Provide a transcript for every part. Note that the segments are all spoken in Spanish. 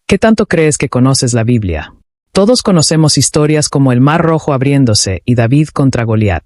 ¿Qué tanto crees que conoces la Biblia? Todos conocemos historias como el Mar Rojo abriéndose y David contra Goliat.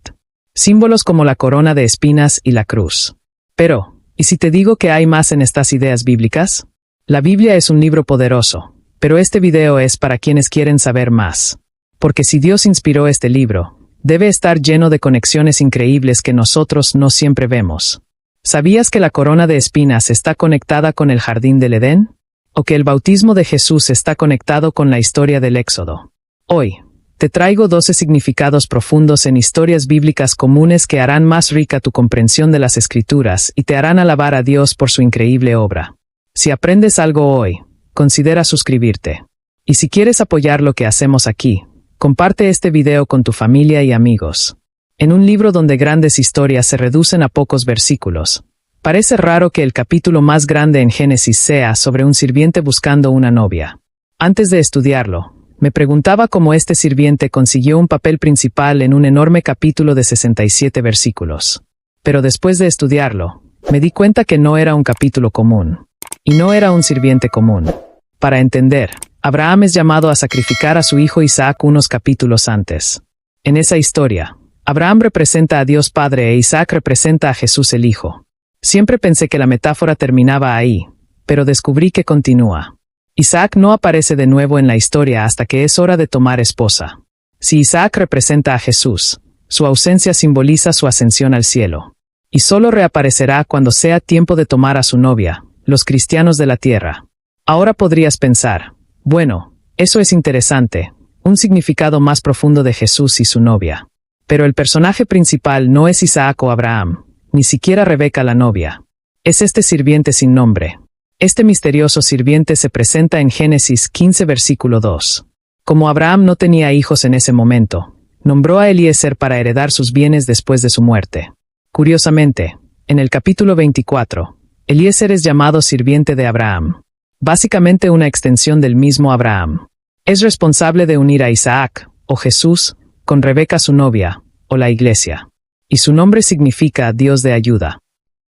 Símbolos como la corona de espinas y la cruz. Pero, ¿y si te digo que hay más en estas ideas bíblicas? La Biblia es un libro poderoso, pero este video es para quienes quieren saber más. Porque si Dios inspiró este libro, debe estar lleno de conexiones increíbles que nosotros no siempre vemos. ¿Sabías que la corona de espinas está conectada con el jardín del Edén? ¿O que el bautismo de Jesús está conectado con la historia del Éxodo? Hoy, te traigo 12 significados profundos en historias bíblicas comunes que harán más rica tu comprensión de las Escrituras y te harán alabar a Dios por su increíble obra. Si aprendes algo hoy, considera suscribirte. Y si quieres apoyar lo que hacemos aquí, comparte este video con tu familia y amigos. En un libro donde grandes historias se reducen a pocos versículos, parece raro que el capítulo más grande en Génesis sea sobre un sirviente buscando una novia. Antes de estudiarlo, me preguntaba cómo este sirviente consiguió un papel principal en un enorme capítulo de 67 versículos. Pero después de estudiarlo, me di cuenta que no era un capítulo común. Y no era un sirviente común. Para entender, Abraham es llamado a sacrificar a su hijo Isaac unos capítulos antes. En esa historia, Abraham representa a Dios Padre e Isaac representa a Jesús el Hijo. Siempre pensé que la metáfora terminaba ahí, pero descubrí que continúa. Isaac no aparece de nuevo en la historia hasta que es hora de tomar esposa. Si Isaac representa a Jesús, su ausencia simboliza su ascensión al cielo. Y solo reaparecerá cuando sea tiempo de tomar a su novia, los cristianos de la tierra. Ahora podrías pensar, bueno, eso es interesante, un significado más profundo de Jesús y su novia. Pero el personaje principal no es Isaac o Abraham, ni siquiera Rebeca la novia. Es este sirviente sin nombre. Este misterioso sirviente se presenta en Génesis 15 versículo 2. Como Abraham no tenía hijos en ese momento, nombró a Eliezer para heredar sus bienes después de su muerte. Curiosamente, en el capítulo 24, Eliezer es llamado sirviente de Abraham. Básicamente una extensión del mismo Abraham. Es responsable de unir a Isaac, o Jesús, con Rebeca su novia, o la iglesia. Y su nombre significa Dios de ayuda.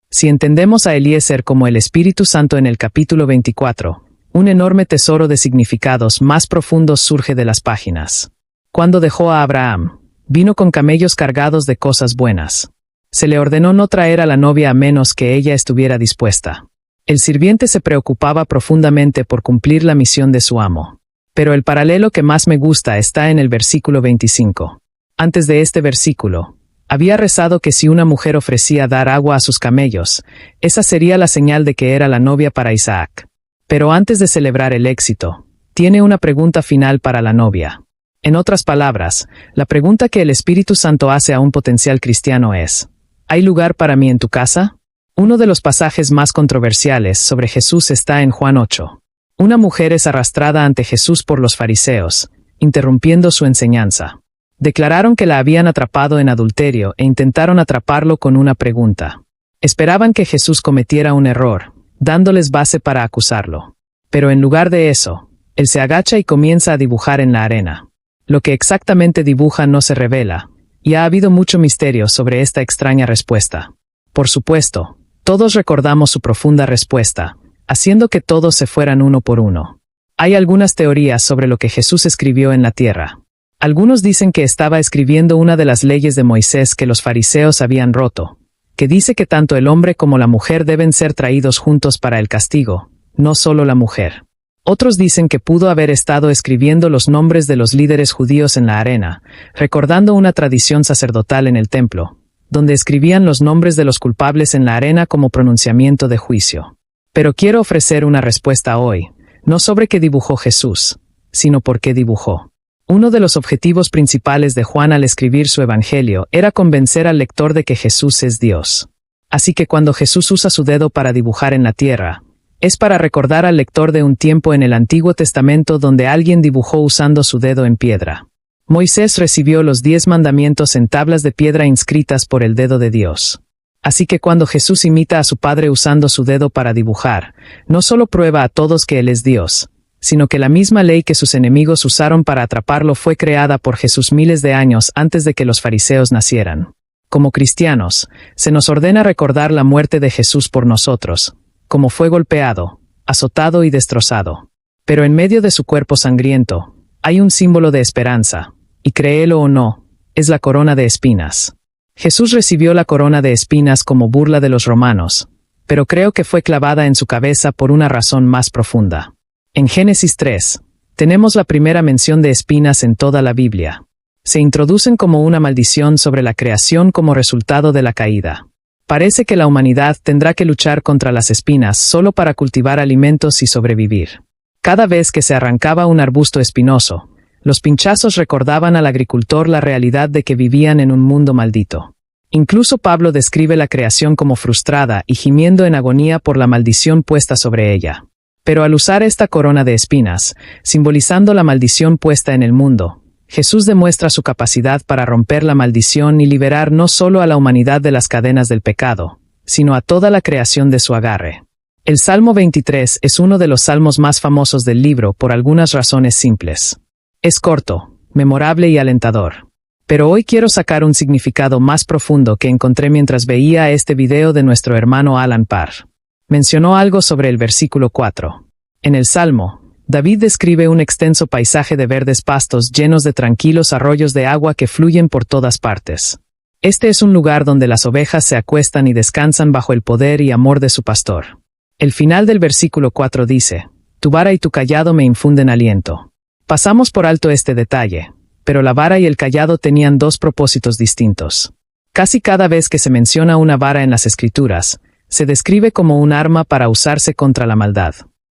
Si entendemos a Eliezer como el Espíritu Santo en el capítulo 24, un enorme tesoro de significados más profundos surge de las páginas. Cuando dejó a Abraham, vino con camellos cargados de cosas buenas. Se le ordenó no traer a la novia a menos que ella estuviera dispuesta. El sirviente se preocupaba profundamente por cumplir la misión de su amo. Pero el paralelo que más me gusta está en el versículo 25. Antes de este versículo, había rezado que si una mujer ofrecía dar agua a sus camellos, esa sería la señal de que era la novia para Isaac. Pero antes de celebrar el éxito, tiene una pregunta final para la novia. En otras palabras, la pregunta que el Espíritu Santo hace a un potencial cristiano es: ¿hay lugar para mí en tu casa? Uno de los pasajes más controversiales sobre Jesús está en Juan 8. Una mujer es arrastrada ante Jesús por los fariseos, interrumpiendo su enseñanza. Declararon que la habían atrapado en adulterio e intentaron atraparlo con una pregunta. Esperaban que Jesús cometiera un error, dándoles base para acusarlo. Pero en lugar de eso, él se agacha y comienza a dibujar en la arena. Lo que exactamente dibuja no se revela, y ha habido mucho misterio sobre esta extraña respuesta. Por supuesto, todos recordamos su profunda respuesta, haciendo que todos se fueran uno por uno. Hay algunas teorías sobre lo que Jesús escribió en la tierra. Algunos dicen que estaba escribiendo una de las leyes de Moisés que los fariseos habían roto, que dice que tanto el hombre como la mujer deben ser traídos juntos para el castigo, no solo la mujer. Otros dicen que pudo haber estado escribiendo los nombres de los líderes judíos en la arena, recordando una tradición sacerdotal en el templo, donde escribían los nombres de los culpables en la arena como pronunciamiento de juicio. Pero quiero ofrecer una respuesta hoy, no sobre qué dibujó Jesús, sino por qué dibujó. Uno de los objetivos principales de Juan al escribir su evangelio era convencer al lector de que Jesús es Dios. Así que cuando Jesús usa su dedo para dibujar en la tierra, es para recordar al lector de un tiempo en el Antiguo Testamento donde alguien dibujó usando su dedo en piedra. Moisés recibió los 10 mandamientos en tablas de piedra inscritas por el dedo de Dios. Así que cuando Jesús imita a su Padre usando su dedo para dibujar, no solo prueba a todos que Él es Dios, sino que la misma ley que sus enemigos usaron para atraparlo fue creada por Jesús miles de años antes de que los fariseos nacieran. Como cristianos, se nos ordena recordar la muerte de Jesús por nosotros, cómo fue golpeado, azotado y destrozado. Pero en medio de su cuerpo sangriento, hay un símbolo de esperanza, y créelo o no, es la corona de espinas. Jesús recibió la corona de espinas como burla de los romanos, pero creo que fue clavada en su cabeza por una razón más profunda. En Génesis 3, tenemos la primera mención de espinas en toda la Biblia. Se introducen como una maldición sobre la creación como resultado de la caída. Parece que la humanidad tendrá que luchar contra las espinas solo para cultivar alimentos y sobrevivir. Cada vez que se arrancaba un arbusto espinoso, los pinchazos recordaban al agricultor la realidad de que vivían en un mundo maldito. Incluso Pablo describe la creación como frustrada y gimiendo en agonía por la maldición puesta sobre ella. Pero al usar esta corona de espinas, simbolizando la maldición puesta en el mundo, Jesús demuestra su capacidad para romper la maldición y liberar no solo a la humanidad de las cadenas del pecado, sino a toda la creación de su agarre. El Salmo 23 es uno de los salmos más famosos del libro por algunas razones simples. Es corto, memorable y alentador. Pero hoy quiero sacar un significado más profundo que encontré mientras veía este video de nuestro hermano Alan Parr. Mencionó algo sobre el versículo 4. En el Salmo, David describe un extenso paisaje de verdes pastos llenos de tranquilos arroyos de agua que fluyen por todas partes. Este es un lugar donde las ovejas se acuestan y descansan bajo el poder y amor de su pastor. El final del versículo 4 dice, «Tu vara y tu cayado me infunden aliento». Pasamos por alto este detalle, pero la vara y el cayado tenían dos propósitos distintos. Casi cada vez que se menciona una vara en las Escrituras, se describe como un arma para usarse contra la maldad.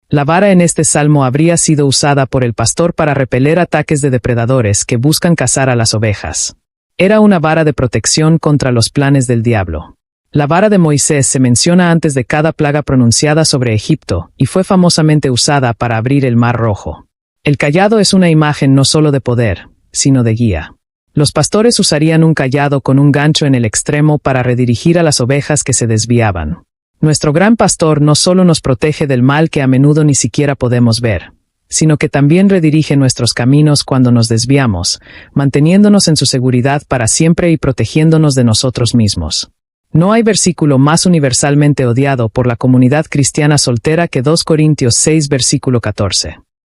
La vara en este salmo habría sido usada por el pastor para repeler ataques de depredadores que buscan cazar a las ovejas. Era una vara de protección contra los planes del diablo. La vara de Moisés se menciona antes de cada plaga pronunciada sobre Egipto y fue famosamente usada para abrir el Mar Rojo. El cayado es una imagen no solo de poder, sino de guía. Los pastores usarían un cayado con un gancho en el extremo para redirigir a las ovejas que se desviaban. Nuestro gran pastor no solo nos protege del mal que a menudo ni siquiera podemos ver, sino que también redirige nuestros caminos cuando nos desviamos, manteniéndonos en su seguridad para siempre y protegiéndonos de nosotros mismos. No hay versículo más universalmente odiado por la comunidad cristiana soltera que 2 Corintios 6 versículo 14.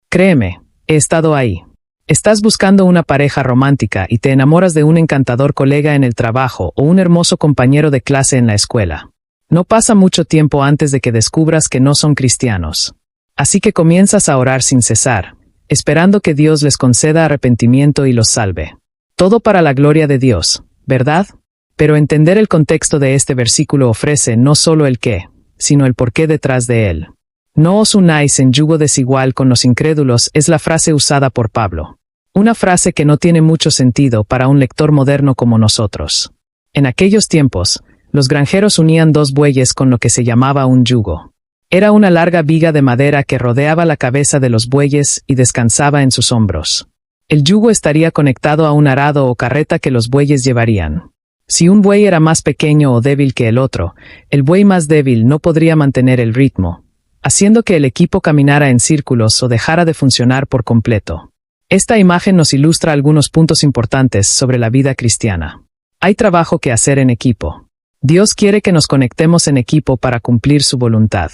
Créeme, he estado ahí. Estás buscando una pareja romántica y te enamoras de un encantador colega en el trabajo o un hermoso compañero de clase en la escuela. No pasa mucho tiempo antes de que descubras que no son cristianos. Así que comienzas a orar sin cesar, esperando que Dios les conceda arrepentimiento y los salve. Todo para la gloria de Dios, ¿verdad? Pero entender el contexto de este versículo ofrece no solo el qué, sino el por qué detrás de él. No os unáis en yugo desigual con los incrédulos es la frase usada por Pablo. Una frase que no tiene mucho sentido para un lector moderno como nosotros. En aquellos tiempos, los granjeros unían dos bueyes con lo que se llamaba un yugo. Era una larga viga de madera que rodeaba la cabeza de los bueyes y descansaba en sus hombros. El yugo estaría conectado a un arado o carreta que los bueyes llevarían. Si un buey era más pequeño o débil que el otro, el buey más débil no podría mantener el ritmo, haciendo que el equipo caminara en círculos o dejara de funcionar por completo. Esta imagen nos ilustra algunos puntos importantes sobre la vida cristiana. Hay trabajo que hacer en equipo. Dios quiere que nos conectemos en equipo para cumplir su voluntad.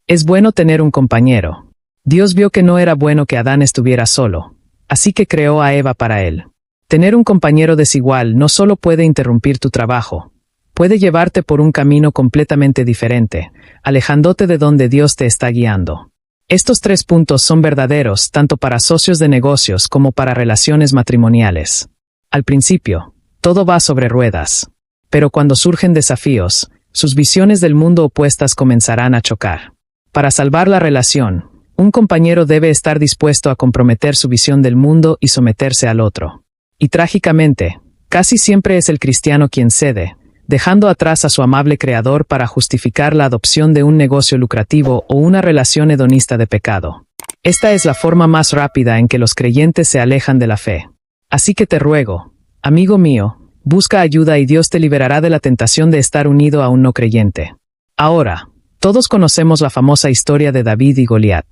Es bueno tener un compañero. Dios vio que no era bueno que Adán estuviera solo, así que creó a Eva para él. Tener un compañero desigual no solo puede interrumpir tu trabajo, puede llevarte por un camino completamente diferente, alejándote de donde Dios te está guiando. Estos 3 puntos son verdaderos tanto para socios de negocios como para relaciones matrimoniales. Al principio, todo va sobre ruedas. Pero cuando surgen desafíos, sus visiones del mundo opuestas comenzarán a chocar. Para salvar la relación, un compañero debe estar dispuesto a comprometer su visión del mundo y someterse al otro. Y trágicamente, casi siempre es el cristiano quien cede, dejando atrás a su amable creador para justificar la adopción de un negocio lucrativo o una relación hedonista de pecado. Esta es la forma más rápida en que los creyentes se alejan de la fe. Así que te ruego, amigo mío, busca ayuda y Dios te liberará de la tentación de estar unido a un no creyente. Ahora, todos conocemos la famosa historia de David y Goliat.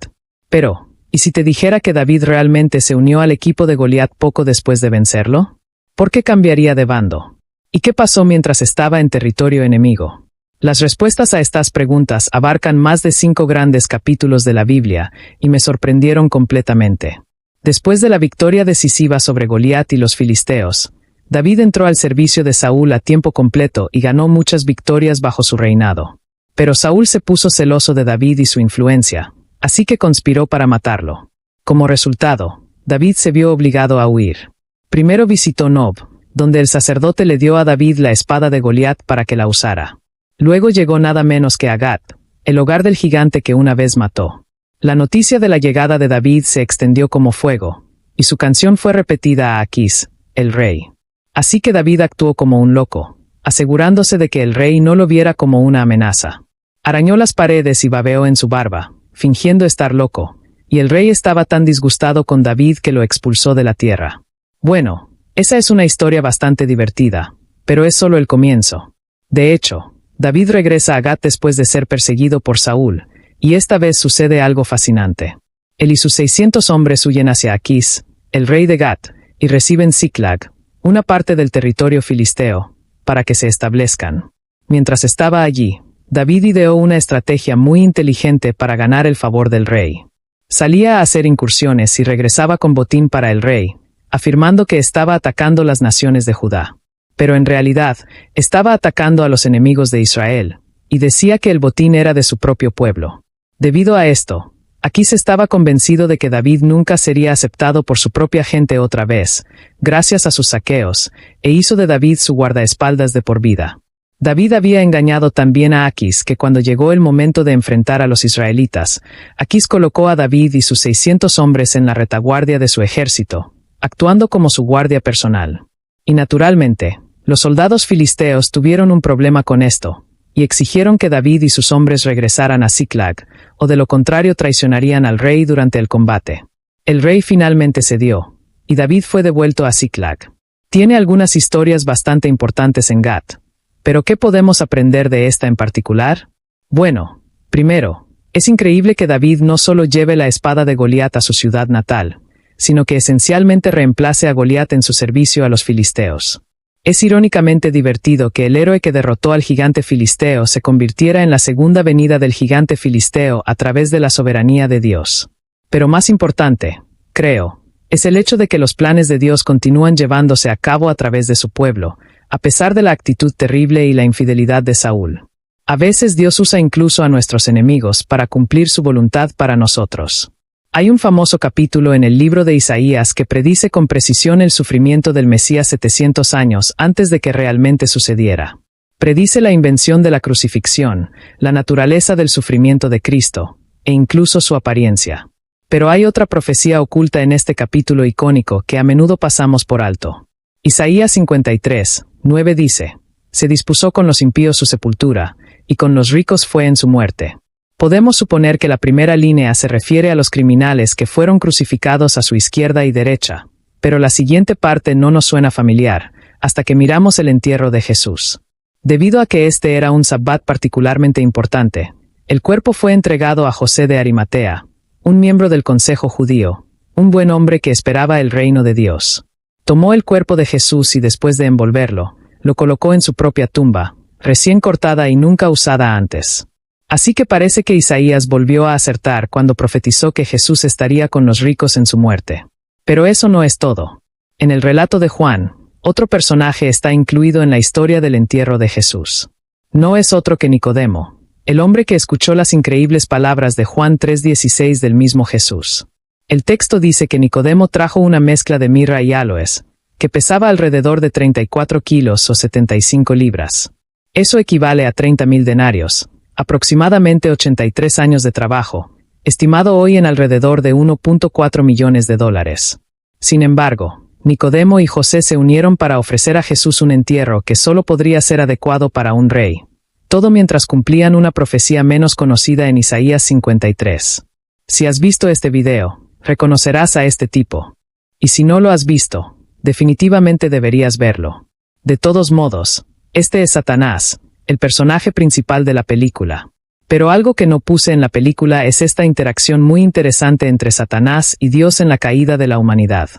Pero, ¿y si te dijera que David realmente se unió al equipo de Goliat poco después de vencerlo? ¿Por qué cambiaría de bando? ¿Y qué pasó mientras estaba en territorio enemigo? Las respuestas a estas preguntas abarcan más de 5 grandes capítulos de la Biblia y me sorprendieron completamente. Después de la victoria decisiva sobre Goliat y los filisteos, David entró al servicio de Saúl a tiempo completo y ganó muchas victorias bajo su reinado. Pero Saúl se puso celoso de David y su influencia, así que conspiró para matarlo. Como resultado, David se vio obligado a huir. Primero visitó Nob, donde el sacerdote le dio a David la espada de Goliat para que la usara. Luego llegó nada menos que a Gat, el hogar del gigante que una vez mató. La noticia de la llegada de David se extendió como fuego, y su canción fue repetida a Aquís, el rey. Así que David actuó como un loco, asegurándose de que el rey no lo viera como una amenaza. Arañó las paredes y babeó en su barba, fingiendo estar loco, y el rey estaba tan disgustado con David que lo expulsó de la tierra. Bueno, esa es una historia bastante divertida, pero es solo el comienzo. De hecho, David regresa a Gat después de ser perseguido por Saúl, y esta vez sucede algo fascinante. Él y sus 600 hombres huyen hacia Aquís, el rey de Gat, y reciben Ziklag, una parte del territorio filisteo, para que se establezcan. Mientras estaba allí, David ideó una estrategia muy inteligente para ganar el favor del rey. Salía a hacer incursiones y regresaba con botín para el rey, afirmando que estaba atacando las naciones de Judá. Pero en realidad, estaba atacando a los enemigos de Israel, y decía que el botín era de su propio pueblo. Debido a esto, Aquís estaba convencido de que David nunca sería aceptado por su propia gente otra vez, gracias a sus saqueos, e hizo de David su guardaespaldas de por vida. David había engañado también a Aquís que cuando llegó el momento de enfrentar a los israelitas, Aquís colocó a David y sus 600 hombres en la retaguardia de su ejército, actuando como su guardia personal. Y naturalmente, los soldados filisteos tuvieron un problema con esto, y exigieron que David y sus hombres regresaran a Ziklag, o de lo contrario traicionarían al rey durante el combate. El rey finalmente cedió, y David fue devuelto a Ziklag. Tiene algunas historias bastante importantes en Gat. ¿Pero qué podemos aprender de esta en particular? Bueno, primero, es increíble que David no solo lleve la espada de Goliat a su ciudad natal, sino que esencialmente reemplace a Goliat en su servicio a los filisteos. Es irónicamente divertido que el héroe que derrotó al gigante filisteo se convirtiera en la segunda venida del gigante filisteo a través de la soberanía de Dios. Pero más importante, creo, es el hecho de que los planes de Dios continúan llevándose a cabo a través de su pueblo, a pesar de la actitud terrible y la infidelidad de Saúl. A veces Dios usa incluso a nuestros enemigos para cumplir su voluntad para nosotros. Hay un famoso capítulo en el libro de Isaías que predice con precisión el sufrimiento del Mesías 700 años antes de que realmente sucediera. Predice la invención de la crucifixión, la naturaleza del sufrimiento de Cristo, e incluso su apariencia. Pero hay otra profecía oculta en este capítulo icónico que a menudo pasamos por alto. Isaías 53, 9 dice: «Se dispuso con los impíos su sepultura, y con los ricos fue en su muerte». Podemos suponer que la primera línea se refiere a los criminales que fueron crucificados a su izquierda y derecha, pero la siguiente parte no nos suena familiar, hasta que miramos el entierro de Jesús. Debido a que este era un sabbat particularmente importante, el cuerpo fue entregado a José de Arimatea, un miembro del consejo judío, un buen hombre que esperaba el reino de Dios. Tomó el cuerpo de Jesús y después de envolverlo, lo colocó en su propia tumba, recién cortada y nunca usada antes. Así que parece que Isaías volvió a acertar cuando profetizó que Jesús estaría con los ricos en su muerte. Pero eso no es todo. En el relato de Juan, otro personaje está incluido en la historia del entierro de Jesús. No es otro que Nicodemo, el hombre que escuchó las increíbles palabras de Juan 3:16 del mismo Jesús. El texto dice que Nicodemo trajo una mezcla de mirra y áloes, que pesaba alrededor de 34 kilos o 75 libras. Eso equivale a 30,000 denarios, aproximadamente 83 años de trabajo, estimado hoy en alrededor de 1.4 millones de dólares. Sin embargo, Nicodemo y José se unieron para ofrecer a Jesús un entierro que solo podría ser adecuado para un rey. Todo mientras cumplían una profecía menos conocida en Isaías 53. Si has visto este video, reconocerás a este tipo. Y si no lo has visto, definitivamente deberías verlo. De todos modos, este es Satanás, el personaje principal de la película. Pero algo que no puse en la película es esta interacción muy interesante entre Satanás y Dios en la caída de la humanidad.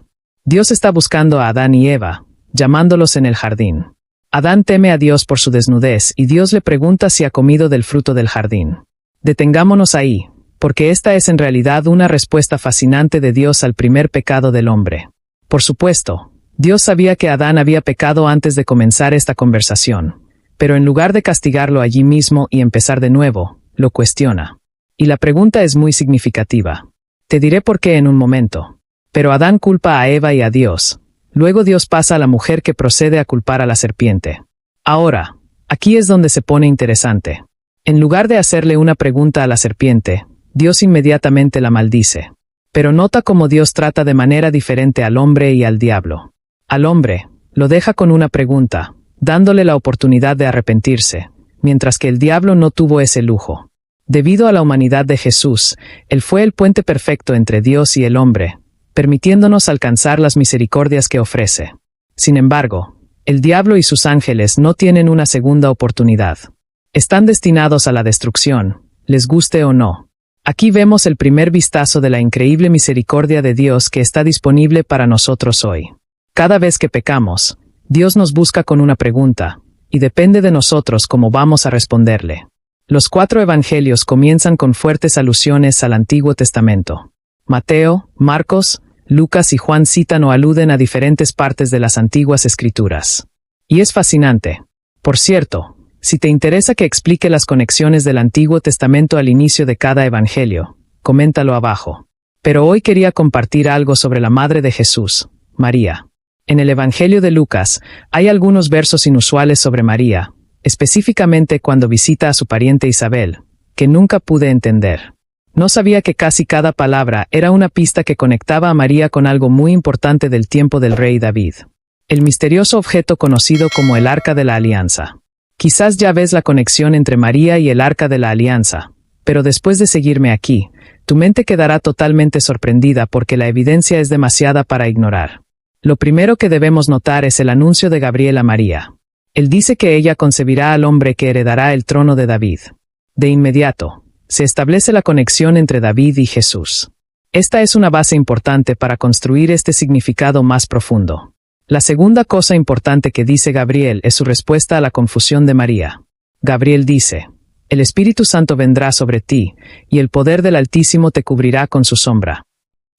Dios está buscando a Adán y Eva, llamándolos en el jardín. Adán teme a Dios por su desnudez y Dios le pregunta si ha comido del fruto del jardín. Detengámonos ahí, porque esta es en realidad una respuesta fascinante de Dios al primer pecado del hombre. Por supuesto, Dios sabía que Adán había pecado antes de comenzar esta conversación, pero en lugar de castigarlo allí mismo y empezar de nuevo, lo cuestiona. Y la pregunta es muy significativa. Te diré por qué en un momento. Pero Adán culpa a Eva y a Dios. Luego Dios pasa a la mujer que procede a culpar a la serpiente. Ahora, aquí es donde se pone interesante. En lugar de hacerle una pregunta a la serpiente, Dios inmediatamente la maldice. Pero nota cómo Dios trata de manera diferente al hombre y al diablo. Al hombre, lo deja con una pregunta, dándole la oportunidad de arrepentirse, mientras que el diablo no tuvo ese lujo. Debido a la humanidad de Jesús, Él fue el puente perfecto entre Dios y el hombre, permitiéndonos alcanzar las misericordias que ofrece. Sin embargo, el diablo y sus ángeles no tienen una segunda oportunidad. Están destinados a la destrucción, les guste o no. Aquí vemos el primer vistazo de la increíble misericordia de Dios que está disponible para nosotros hoy. Cada vez que pecamos, Dios nos busca con una pregunta, y depende de nosotros cómo vamos a responderle. Los 4 evangelios comienzan con fuertes alusiones al Antiguo Testamento. Mateo, Marcos, Lucas y Juan citan o aluden a diferentes partes de las antiguas escrituras. Y es fascinante. Por cierto, si te interesa que explique las conexiones del Antiguo Testamento al inicio de cada evangelio, coméntalo abajo. Pero hoy quería compartir algo sobre la madre de Jesús, María. En el Evangelio de Lucas, hay algunos versos inusuales sobre María, específicamente cuando visita a su pariente Isabel, que nunca pude entender. No sabía que casi cada palabra era una pista que conectaba a María con algo muy importante del tiempo del rey David. El misterioso objeto conocido como el Arca de la Alianza. Quizás ya ves la conexión entre María y el Arca de la Alianza, pero después de seguirme aquí, tu mente quedará totalmente sorprendida porque la evidencia es demasiada para ignorar. Lo primero que debemos notar es el anuncio de Gabriel a María. Él dice que ella concebirá al hombre que heredará el trono de David. De inmediato, se establece la conexión entre David y Jesús. Esta es una base importante para construir este significado más profundo. La segunda cosa importante que dice Gabriel es su respuesta a la confusión de María. Gabriel dice, «El Espíritu Santo vendrá sobre ti, y el poder del Altísimo te cubrirá con su sombra».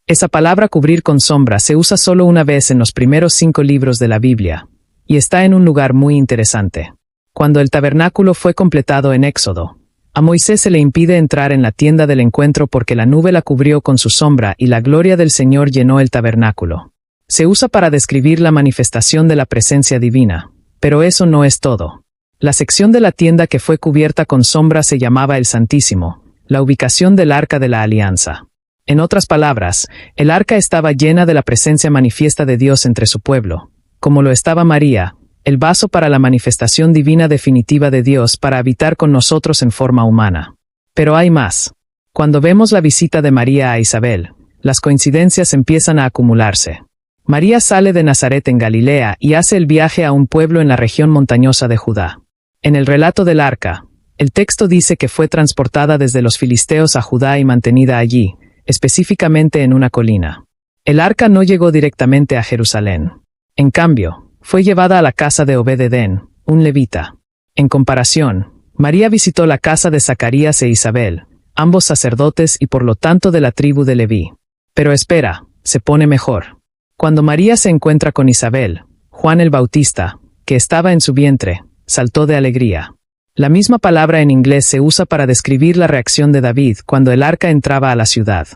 Esa palabra cubrir con sombra se usa solo una vez en los primeros 5 libros de la Biblia, y está en un lugar muy interesante. Cuando el tabernáculo fue completado en Éxodo, a Moisés se le impide entrar en la tienda del encuentro porque la nube la cubrió con su sombra y la gloria del Señor llenó el tabernáculo. Se usa para describir la manifestación de la presencia divina, pero eso no es todo. La sección de la tienda que fue cubierta con sombra se llamaba el Santísimo, la ubicación del Arca de la Alianza. En otras palabras, el arca estaba llena de la presencia manifiesta de Dios entre su pueblo, como lo estaba María, el vaso para la manifestación divina definitiva de Dios para habitar con nosotros en forma humana. Pero hay más. Cuando vemos la visita de María a Isabel, las coincidencias empiezan a acumularse. María sale de Nazaret en Galilea y hace el viaje a un pueblo en la región montañosa de Judá. En el relato del arca, el texto dice que fue transportada desde los filisteos a Judá y mantenida allí, específicamente en una colina. El arca no llegó directamente a Jerusalén. En cambio, fue llevada a la casa de Obed-Edén, un levita. En comparación, María visitó la casa de Zacarías e Isabel, ambos sacerdotes y por lo tanto de la tribu de Leví. Pero espera, se pone mejor. Cuando María se encuentra con Isabel, Juan el Bautista, que estaba en su vientre, saltó de alegría. La misma palabra en inglés se usa para describir la reacción de David cuando el arca entraba a la ciudad.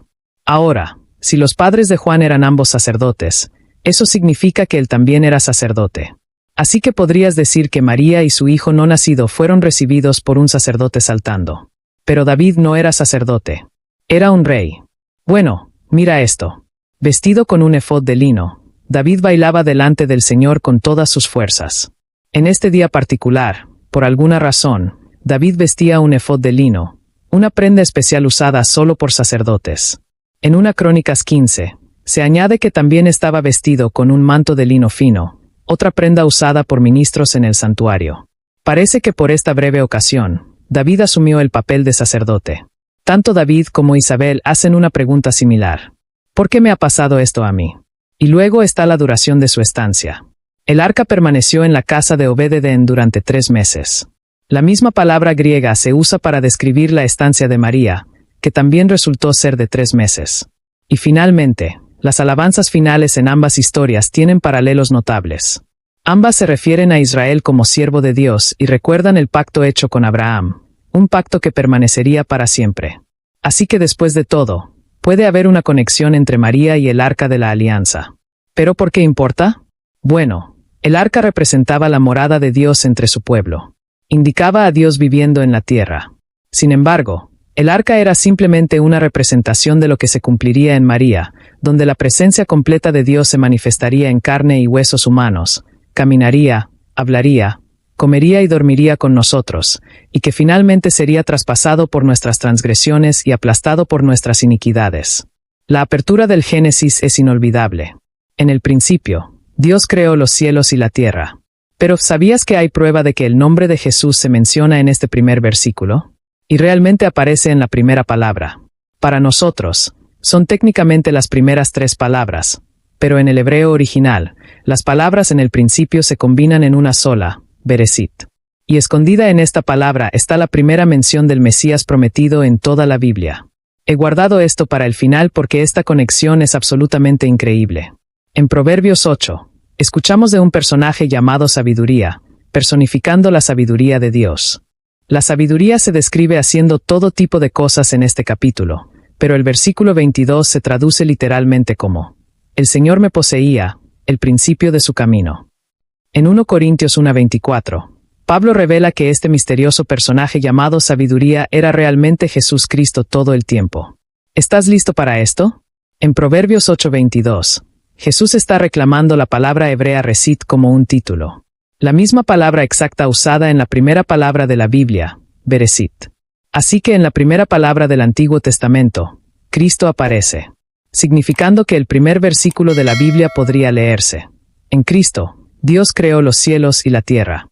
Ahora, si los padres de Juan eran ambos sacerdotes, eso significa que él también era sacerdote. Así que podrías decir que María y su hijo no nacido fueron recibidos por un sacerdote saltando. Pero David no era sacerdote. Era un rey. Bueno, mira esto. Vestido con un efod de lino, David bailaba delante del Señor con todas sus fuerzas. En este día particular, por alguna razón, David vestía un efod de lino, una prenda especial usada solo por sacerdotes. En 1 Crónicas 15, se añade que también estaba vestido con un manto de lino fino, otra prenda usada por ministros en el santuario. Parece que por esta breve ocasión, David asumió el papel de sacerdote. Tanto David como Isabel hacen una pregunta similar. ¿Por qué me ha pasado esto a mí? Y luego está la duración de su estancia. El arca permaneció en la casa de Obed-Edom durante 3 meses. La misma palabra griega se usa para describir la estancia de María, que también resultó ser de 3 meses. Y finalmente, las alabanzas finales en ambas historias tienen paralelos notables. Ambas se refieren a Israel como siervo de Dios y recuerdan el pacto hecho con Abraham, un pacto que permanecería para siempre. Así que después de todo, puede haber una conexión entre María y el arca de la alianza. ¿Pero por qué importa? Bueno, el arca representaba la morada de Dios entre su pueblo. Indicaba a Dios viviendo en la tierra. Sin embargo, el arca era simplemente una representación de lo que se cumpliría en María, donde la presencia completa de Dios se manifestaría en carne y huesos humanos, caminaría, hablaría, comería y dormiría con nosotros, y que finalmente sería traspasado por nuestras transgresiones y aplastado por nuestras iniquidades. La apertura del Génesis es inolvidable. En el principio, Dios creó los cielos y la tierra. Pero ¿sabías que hay prueba de que el nombre de Jesús se menciona en este primer versículo? Y realmente aparece en la primera palabra. Para nosotros, son técnicamente las primeras 3 palabras, pero en el hebreo original, las palabras en el principio se combinan en una sola, Bereshit. Y escondida en esta palabra está la primera mención del Mesías prometido en toda la Biblia. He guardado esto para el final porque esta conexión es absolutamente increíble. En Proverbios 8, escuchamos de un personaje llamado Sabiduría, personificando la sabiduría de Dios. La sabiduría se describe haciendo todo tipo de cosas en este capítulo, pero el versículo 22 se traduce literalmente como: El Señor me poseía, el principio de su camino. En 1 Corintios 1:24, Pablo revela que este misterioso personaje llamado Sabiduría era realmente Jesús Cristo todo el tiempo. ¿Estás listo para esto? En Proverbios 8:22, Jesús está reclamando la palabra hebrea resit como un título. La misma palabra exacta usada en la primera palabra de la Biblia, Bereshit. Así que en la primera palabra del Antiguo Testamento, Cristo aparece, significando que el primer versículo de la Biblia podría leerse: En Cristo, Dios creó los cielos y la tierra.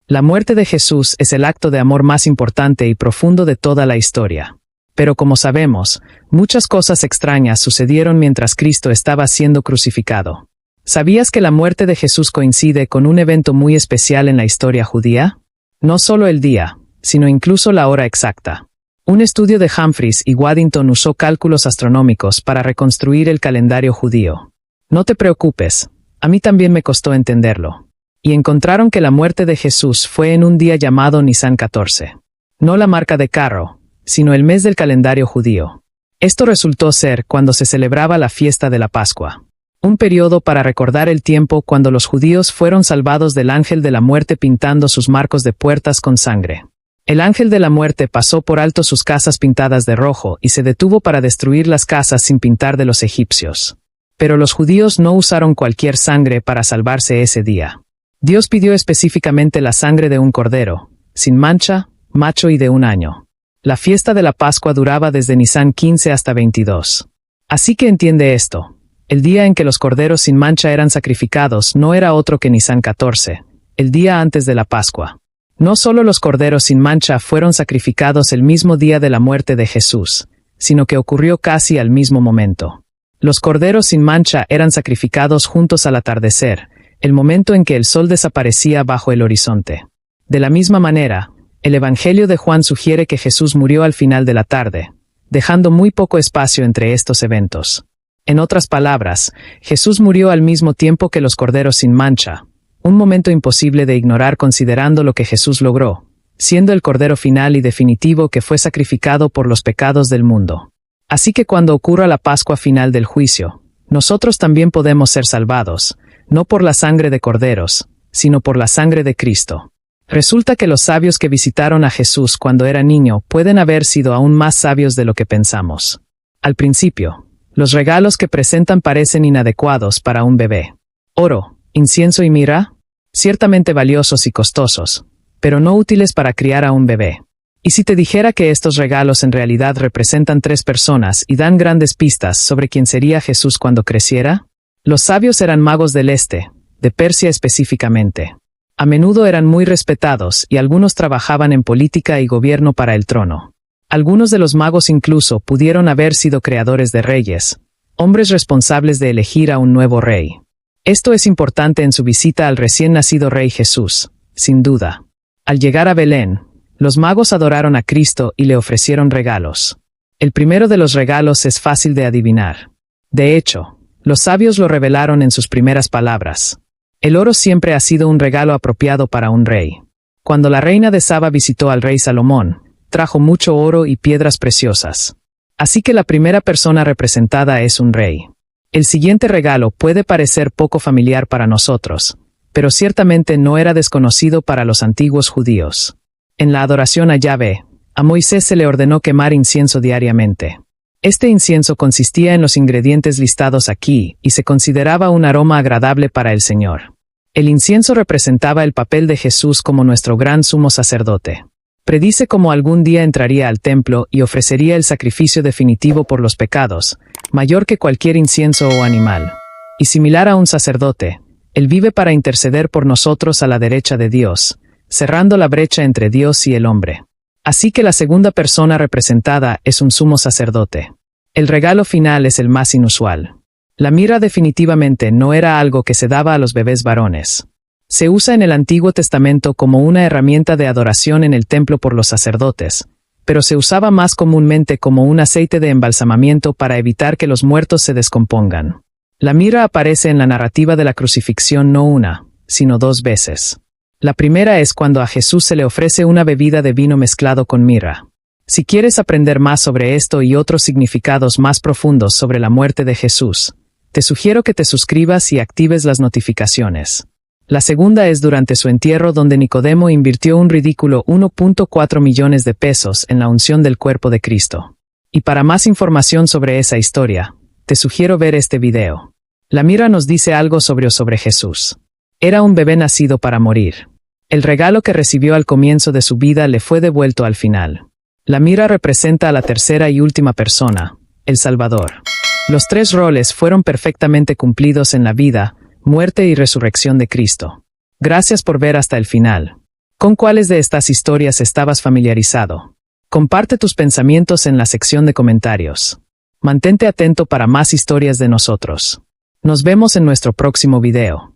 La muerte de Jesús es el acto de amor más importante y profundo de toda la historia. Pero como sabemos, muchas cosas extrañas sucedieron mientras Cristo estaba siendo crucificado. ¿Sabías que la muerte de Jesús coincide con un evento muy especial en la historia judía? No solo el día, sino incluso la hora exacta. Un estudio de Humphreys y Waddington usó cálculos astronómicos para reconstruir el calendario judío. No te preocupes, a mí también me costó entenderlo. Y encontraron que la muerte de Jesús fue en un día llamado Nisan 14. No la marca de carro, sino el mes del calendario judío. Esto resultó ser cuando se celebraba la fiesta de la Pascua. Un periodo para recordar el tiempo cuando los judíos fueron salvados del ángel de la muerte pintando sus marcos de puertas con sangre. El ángel de la muerte pasó por alto sus casas pintadas de rojo y se detuvo para destruir las casas sin pintar de los egipcios. Pero los judíos no usaron cualquier sangre para salvarse ese día. Dios pidió específicamente la sangre de un cordero, sin mancha, macho y de 1 año. La fiesta de la Pascua duraba desde Nisan 15 hasta 22. Así que entiende esto. El día en que los corderos sin mancha eran sacrificados no era otro que Nisan 14, el día antes de la Pascua. No solo los corderos sin mancha fueron sacrificados el mismo día de la muerte de Jesús, sino que ocurrió casi al mismo momento. Los corderos sin mancha eran sacrificados juntos al atardecer, el momento en que el sol desaparecía bajo el horizonte. De la misma manera, el Evangelio de Juan sugiere que Jesús murió al final de la tarde, dejando muy poco espacio entre estos eventos. En otras palabras, Jesús murió al mismo tiempo que los corderos sin mancha, un momento imposible de ignorar considerando lo que Jesús logró, siendo el cordero final y definitivo que fue sacrificado por los pecados del mundo. Así que cuando ocurra la Pascua final del juicio, nosotros también podemos ser salvados, no por la sangre de corderos, sino por la sangre de Cristo. Resulta que los sabios que visitaron a Jesús cuando era niño pueden haber sido aún más sabios de lo que pensamos. Al principio, los regalos que presentan parecen inadecuados para un bebé. Oro, incienso y mirra, ciertamente valiosos y costosos, pero no útiles para criar a un bebé. ¿Y si te dijera que estos regalos en realidad representan 3 personas y dan grandes pistas sobre quién sería Jesús cuando creciera? Los sabios eran magos del este, de Persia específicamente. A menudo eran muy respetados y algunos trabajaban en política y gobierno para el trono. Algunos de los magos incluso pudieron haber sido creadores de reyes, hombres responsables de elegir a un nuevo rey. Esto es importante en su visita al recién nacido Rey Jesús, sin duda. Al llegar a Belén, los magos adoraron a Cristo y le ofrecieron regalos. El primero de los regalos es fácil de adivinar. De hecho, los sabios lo revelaron en sus primeras palabras. El oro siempre ha sido un regalo apropiado para un rey. Cuando la reina de Saba visitó al rey Salomón, trajo mucho oro y piedras preciosas. Así que la primera persona representada es un rey. El siguiente regalo puede parecer poco familiar para nosotros, pero ciertamente no era desconocido para los antiguos judíos. En la adoración a Yahvé, a Moisés se le ordenó quemar incienso diariamente. Este incienso consistía en los ingredientes listados aquí y se consideraba un aroma agradable para el Señor. El incienso representaba el papel de Jesús como nuestro gran sumo sacerdote. Predice cómo algún día entraría al templo y ofrecería el sacrificio definitivo por los pecados, mayor que cualquier incienso o animal. Y similar a un sacerdote, él vive para interceder por nosotros a la derecha de Dios, cerrando la brecha entre Dios y el hombre. Así que la segunda persona representada es un sumo sacerdote. El regalo final es el más inusual. La mirra definitivamente no era algo que se daba a los bebés varones. Se usa en el Antiguo Testamento como una herramienta de adoración en el templo por los sacerdotes, pero se usaba más comúnmente como un aceite de embalsamamiento para evitar que los muertos se descompongan. La mirra aparece en la narrativa de la crucifixión no una, sino 2 veces. La primera es cuando a Jesús se le ofrece una bebida de vino mezclado con mirra. Si quieres aprender más sobre esto y otros significados más profundos sobre la muerte de Jesús, te sugiero que te suscribas y actives las notificaciones. La segunda es durante su entierro, donde Nicodemo invirtió un ridículo 1.4 millones de pesos en la unción del cuerpo de Cristo. Y para más información sobre esa historia, te sugiero ver este video. La mirra nos dice algo sobre Jesús. Era un bebé nacido para morir. El regalo que recibió al comienzo de su vida le fue devuelto al final. La mirra representa a la tercera y última persona, el Salvador. Los 3 roles fueron perfectamente cumplidos en la vida, muerte y resurrección de Cristo. Gracias por ver hasta el final. ¿Con cuáles de estas historias estabas familiarizado? Comparte tus pensamientos en la sección de comentarios. Mantente atento para más historias de nosotros. Nos vemos en nuestro próximo video.